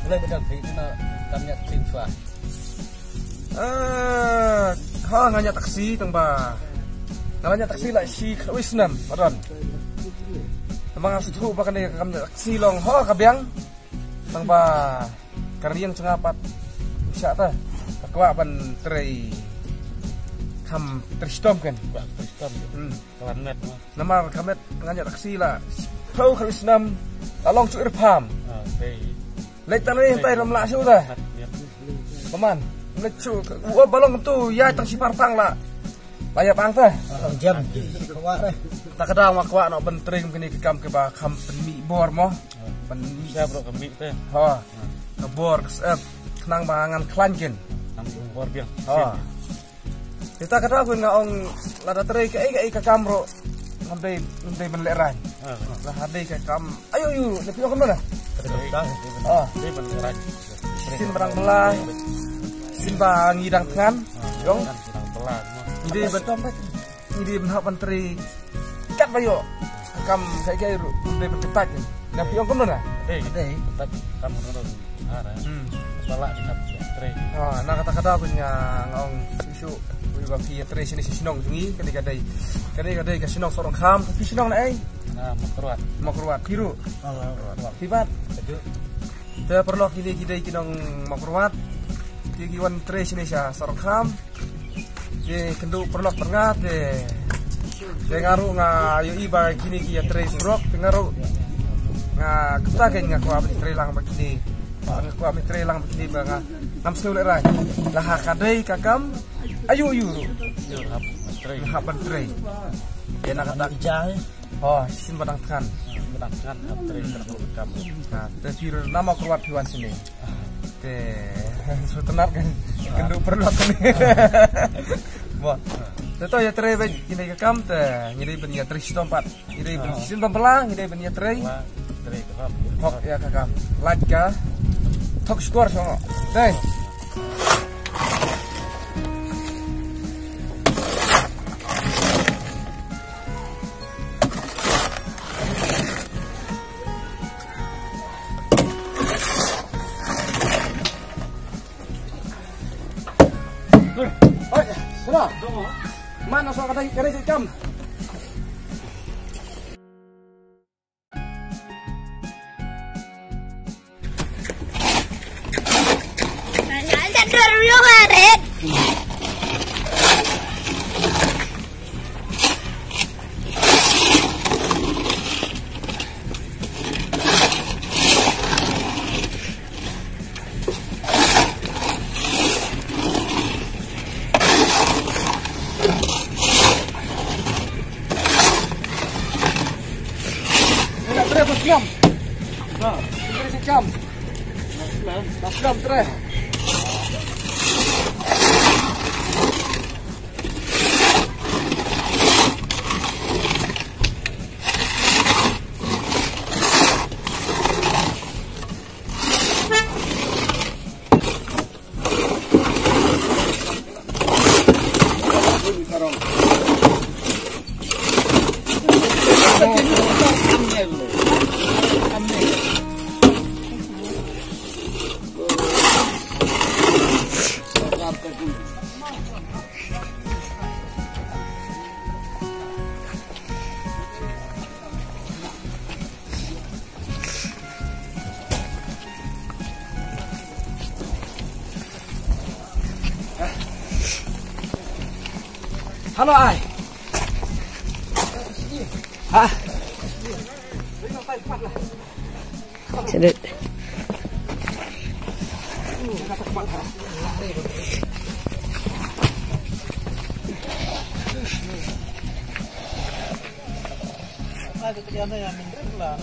Mulai bedang itu kami tim swa. Nganya taksi tengba. Nganya taksi lah si Wisnam, padan. Tembang asutu bahkan dia kami taksi long kabiang. Tengba karena yang cengapat bisa ta. Kakwa ban tray kam tristom kan. Tristom. Kamet. Nama kamet nganya taksi lah. Kau Wisnam talong cu irpam. Lek tanah yang ram la su dah. Paman, lek cu balong tu ya tang si partang lah. Layak pang teh. Jam kawa dah. Tak kadang makwa nak bentering kini kam ke ba kam penmi bor mo. Penmi Saya bro kami teh. Ha. Ke bor kenang bangan klanjen. Bor biang. Ha. Kita kadang aku ngaong lada teri ke ke kamro. Ngambil benleran. Lah hadai ke kam. Ayo yu, lepi aku mana? Dia beneran. Sin barang belah. Sin bang ngidang tangan. Yong. Sedang belah. Ide betul. Ide menhap menteri. Kat bayo. Kam kayak udah berketat. Lepi aku mana? Ada. Tetap kamu nurun. Ada. Balak di menteri. Nah kata-kata aku ngaong susu. Juga via tre sini sinong sungi kadai ke sinong sorong kam tapi sinong na mau keruat biru tibat dia perlu kidai kinong mau keruat dia kiwan tre sini sorong kam dia kendu perlu tengah dia ngaruh ngayu iba kini kia tre surok ngaruh kita kan ngaku abis tre lang begini ngaku abis tre lang begini banga ngam sekali rai lah kadai kakam ayo hap menteri dia nak kata Ijah. sin badang kan Menteri terkam. nah tapi nama keluar hewan sini sutenar kan kendu perlu kan wah itu ya teri ini kakam ini benya teri setempat ini sin pembelang ini benya teri kok ya kakam lajka tok skor sono deh. Mana soal kata kare jam? Ada dulu ngaret. Jam. Nah, ini jam. Jam tre. Halo ai. Hah? Sedut. Ada kerjaan yang minder lah,